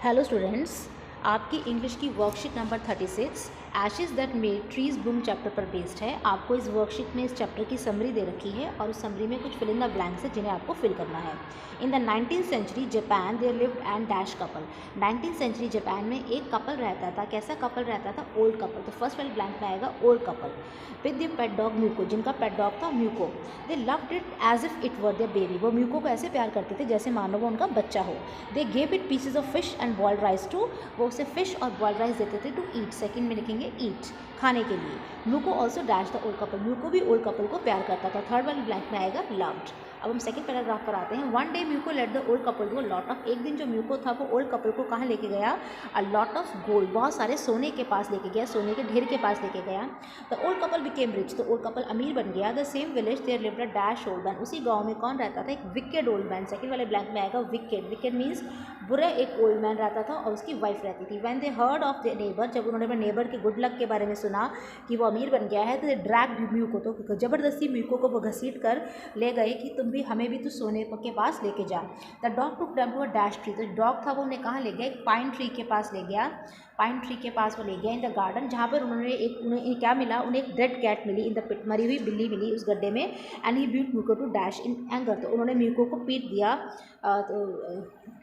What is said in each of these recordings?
Hello students, आपकी English की worksheet number 36 Ashes that made trees Bloom chapter पर based है। आपको इस वर्कशीट में इस चैप्टर की समरी दे रखी है और उस समरी में कुछ फिल इन द ब्लैंक्स है जिन्हें आपको फिल करना है। In the 19th century Japan there lived and dash couple. 19th century Japan में एक कपल रहता था। कैसा कपल रहता था? Old couple. तो फर्स्ट वाले ब्लैंक में आएगा old couple with the pet dog Muko, जिनका पेट डॉग था Muko. They loved it as if it were their baby. वो म्यूको को ऐसे प्यार करते थे जैसे मानो वो उनका बच्चा हो। They gave it pieces of fish and boiled rice too. वो उसे फिश और बॉइल्ड राइस देते थे टू ईट। सेकंड में लिखेंगे ईट, खाने के लिए। Muco also dash the old couple. Muco भी ओल्ड कपल को प्यार करता था। थर्ड वाले ब्लैंक में आएगा लव्ड। अब हम सेकंड पैराग्राफ पर आते हैं। One day muco let the old couple do lot of. एक दिन जो म्यूको था वो ओल्ड कपल को कहाँ लेके गया? अ लॉट ऑफ गोल्ड, बहुत सारे सोने के पास लेके गया, सोने के ढेर के पास लेके गया। The old couple became rich. तो ओल्ड कपल अमीर बन गया। The same village there lived a dash old man. उसी गाँव में कौन रहता था? एक विकेड ओल्ड मैन। सेकंड वाले ब्लैंक में आएगा विकेड। विकेड मीन्स बुरा एक ओल्ड मैन रहता था और उसकी वाइफ रहती थी। When they heard of the neighbour, जब उन्होंने अपने नेबर के गुड लक के बारे में सुना कि वो अमीर बन गया है, तो ड्रैग म्यूको, तो ज़बरदस्ती म्यूको को वो घसीट कर ले गए कि तुम भी, हमें भी तो सोने के पास लेके जा। The dog took them to a dash tree. तो डॉग था वो उन्हें कहाँ ले गया? एक पाइन ट्री के पास ले गया। पाइन ट्री के पास वो ले गया इन द गार्डन, जहाँ पर उन्हें क्या मिला? उन्हें एक डेड कैट मिली इन द पिट। मरी हुई बिल्ली मिली उस गड्ढे में। And he beat Muko to dash in anger. तो उन्होंने म्यूको को पीट दिया।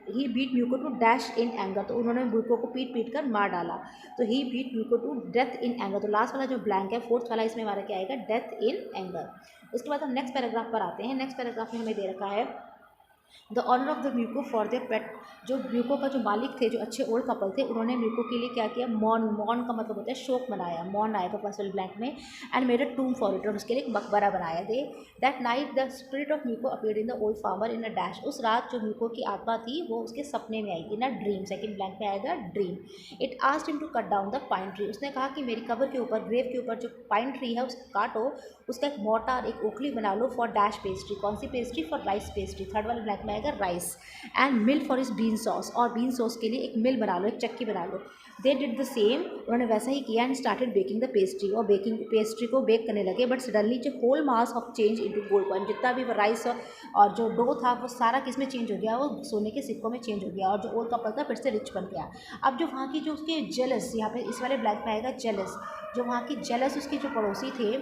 He beat Muko to dash in anger. तो उन्होंने म्यूको को पीट कर मार डाला। तो he beat Muko to death in anger. तो लास्ट वाला जो ब्लैंक है, फोर्थ वाला, इसमें हमारा क्या आएगा? Death in anger. उसके बाद हम नेक्स्ट पैराग्राफ पर आते हैं। नेक्स्ट पैराग्राफ में हमें दे रखा है the honour of the Muko for their pet. जो म्यूको का जो मालिक थे, जो अच्छे ओल्ड कपल थे, उन्होंने म्यूको के लिए क्या किया? मॉर्न। मॉर्न का मतलब होता है शोक मनाया। मॉर्न आएगा फर्स्ट वाले ब्लैंक में। And made a tomb for it. और उसके लिए एक मकबरा बनाया। They that night the spirit of Muko appeared in the old farmer in a dash. उस रात जो म्यूको की आत्मा थी वो उसके सपने में आई, in a dream. Second blank में आएगा dream. It asked him to cut down the pine tree. उसने कहा कि मेरी कब्र के ऊपर, ग्रेव के ऊपर जो पाइन ट्री है उसको काटो, उसका एक मोटार, एक ओखली बना लो फॉर डैश पेस्ट्री। कौन सी pastry? For rice pastry. Third वाले ब्लैंक में आएगा rice. And mill for his bean sauce. और बीन सॉस के लिए एक मिल बना लो, एक चक्की बना लो। They did the same. उन्होंने वैसा ही किया। And started baking the pastry. और बेकिंग पेस्ट्री को बेक करने लगे। बट सडनली जो whole mass of change into gold coin. जितना भी राइस और जो डो था वो सारा किस में चेंज हो गया? वो सोने के सिक्कों में चेंज हो गया। और जो ओल्ड कपल था फिर से रिच बन गया। अब जो वहाँ की जो उसके जेलस, यहाँ पे इस वाले ब्लैक में आएगा जेलस। जो वहाँ की जेलस उसके जो पड़ोसी थे,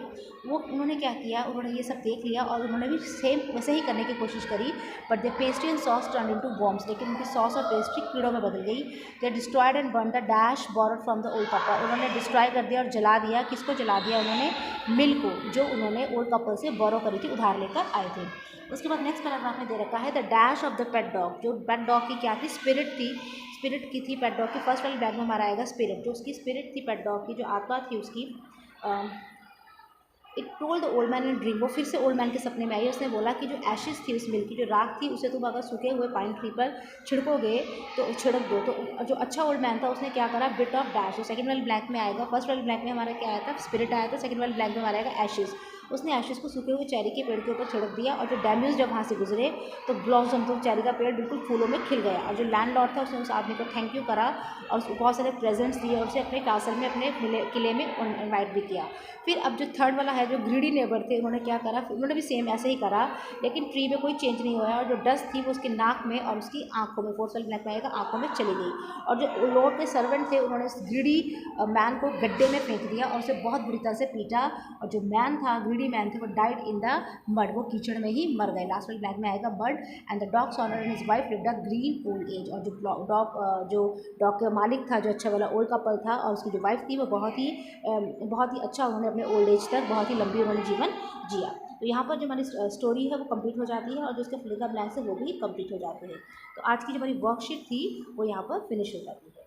वो उन्होंने क्या किया? उन्होंने ये सब देख लिया और उन्होंने भी सेम वैसे ही करने की कोशिश करी। But the pastry and sauce turn into bombs. लेकिन उनकी सॉस और पेस्ट्री कीड़ों में बदल गई। They destroyed and burn the dash borrowed from the old couple. उन्होंने डिस्ट्रॉय कर दिया और जला दिया। किसको जला दिया? उन्होंने मिल को, जो उन्होंने ओल्ड कपल से बोरो करी थी, उधार लेकर आए थे। उसके बाद नेक्स्ट पैराग्राफ में दे रखा है the dash of the pet dog. जो पेट डॉग की क्या थी? स्पिरिट थी। स्पिरिट की थी पेट डॉग की। फर्स्ट वाले बैग में हमारा आएगा स्पिरिट। जो उसकी स्पिरिट थी पेट डॉग की, जो आत्मा थी उसकी, it told the old man in dream. वो फिर से ओल्ड मैन के सपने में आई। उसने बोला कि जो एशेज थी उस मिल की, जो राख थी, उसे तुम अगर सूखे हुए पाइन ट्री पर छिड़कोगे तो छिड़क दो। तो जो अच्छा ओल्ड मैन था उसने क्या करा? Bit of dash. तो सेकंड वाले ब्लैंक में आएगा। फर्स्ट वाले ब्लैंक में हमारा क्या आया था? स्पिरिट आया था। सेकंड वाले ब्लैंक में हमारा आएगा एशेज। उसने एशेज को सूखे हुए चेरी के पेड़ के ऊपर छिड़क दिया। और जो डैम्यूज जब वहाँ से गुजरे तो ब्लॉसम, तो चेरी का पेड़ बिल्कुल फूलों में खिल गया। और जो लैंडलॉर्ड था उसने उस आदमी को थैंक यू करा और उसको बहुत सारे प्रेजेंट्स दिए और उसे अपने कासल में, अपने किले में इन्वाइट भी किया। फिर अब जो थर्ड वाला है, जो ग्रीडी नेबर थे, उन्होंने क्या करा? उन्होंने भी सेम ऐसे ही करा, लेकिन ट्री में कोई चेंज नहीं हुआ। और जो डस्ट थी वो उसके नाक में और उसकी आंखों में, फोर्थ वाले ब्लैक में आएगा, आंखों में चली गई। और जो लॉर्ड के सर्वेंट थे उन्होंने उस ग्रीडी मैन को गड्ढे में फेंक दिया और उसे बहुत बुरी तरह से पीटा। और जो मैन था, ग्रीडी मैन थे, वो डाइड इन द मड। वो कीचड़ में ही मर गए। लास्ट वाले ब्लैक में आएगा bird. And the dog's owner and his wife lived a green old age. और जो डॉग का मालिक था, जो अच्छा वाला ओल्ड कपल था, और उसकी जो वाइफ थी वो बहुत ही अच्छा, उन्होंने अपने ओल्ड एज तक बहुत ही लंबी उन्होंने जीवन जिया। तो यहाँ पर जो हमारी स्टोरी है वो कंप्लीट हो जाती है और जो उसके फिल इन द ब्लैंक्स है वो भी कंप्लीट हो जाते हैं। तो आज की जो हमारी वर्कशीट थी वो यहाँ पर फिनिश हो जाती है।